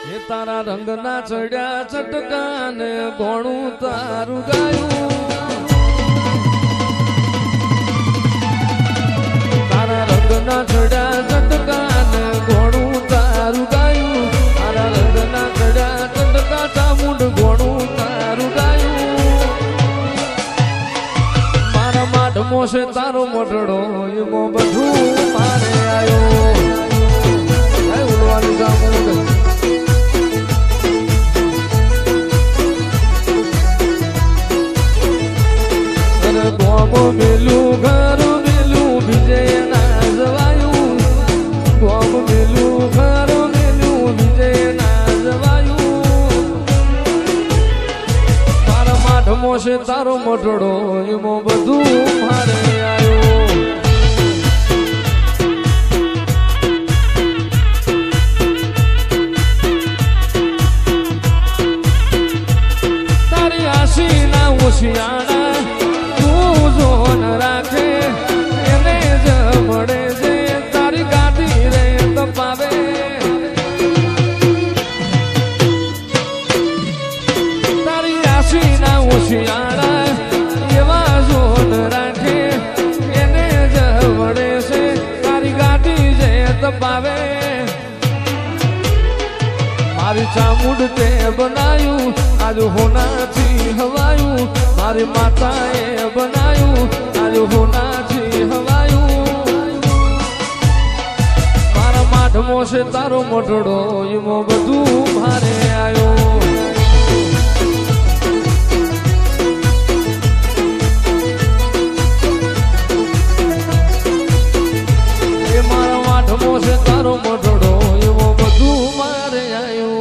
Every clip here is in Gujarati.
એ તારા રંગના ચડ્યા ચટકાને ગોણું તારું ગાયું તારા રંગના ચડ્યા ચટકાને ગોણું તારું ગાયું તારા રંગના ચડ્યા ચટકા ચામુંડ ગોણું તારું ગાયું મારા માટમો છે તારો મોટડો એમો બધું મારે આવ્યો ઉડવાની ચામુંડ મેલું ઘર મેલું વિજય ના જવાયું ગોમ મેલું ઘર મેલું વિજય ના જવાયું મારા માટમો છે તારો મોટડો એમો બધું મારે આવ્યો તારી આશી ના ઓશિયાણા રાખે એને જ મળે છે તારી ગાદી રે તપાવે તારી આશી ના ઓશિયાળા એવા જોન રાખે એને જ મળે છે તારી ગાદી જે તપાવે મારી ચામુંડ તે બનાયું આજ હોનાથી હવાયું મારી માતાએ બનાયું આજ હોનાથી હવાયું મારા માટમો છે તારો મોટડો એમો બધું મારે આવ્યો એ મારા માટમો છે તારો મોટડો એમો બધું મારે આવ્યો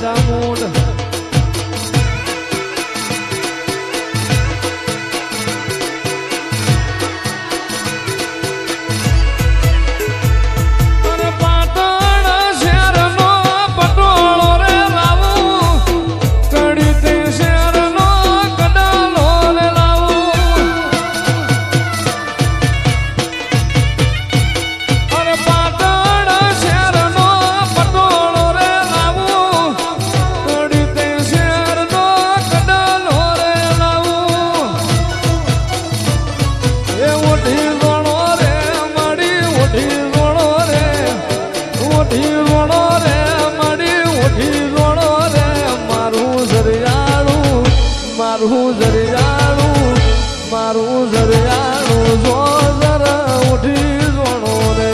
ચામુંડ મારું જરિયાળું જો જરા ઉઠી જોણો રે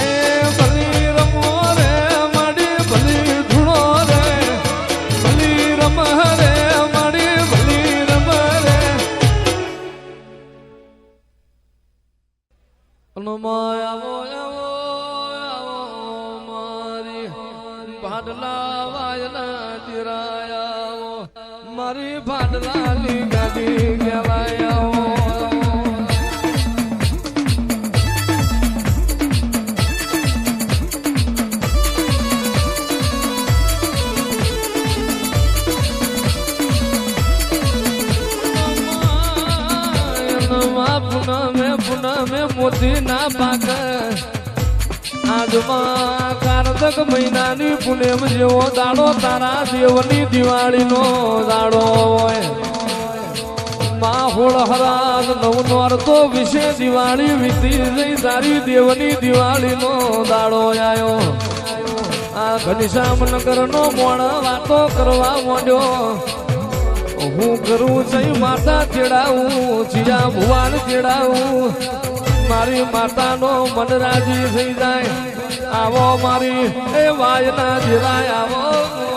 એ ભલી રમો રે માડી ભલી ધૂણો રે ભલી રમ રે માડી ભલી રમ રે ભાડલા વાયના ચિરાયા મારી ભાડલાની ગાડી કહેવાયા પુનમે મોતી ના પાક આજમાં કારતક મહિનાની પુનેમ જેવો દાડો તારા દેવની દિવાળીનો દાડો હોય માહોળ હરાજ નવનોર તો વિશે દિવાળી વીતી જઈ તારી દેવની દિવાળીનો દાડો આવ્યો આ ઘનશ્યામનગરનો મોણ વાતો કરવા માંડ્યો હું કરું જઈ માતા તેડાવું જીયા ભુવાન તેડાવું મારી માતાનો મન રાજી થઈ જાય આવો મારી એ વાયના જીરાય આવો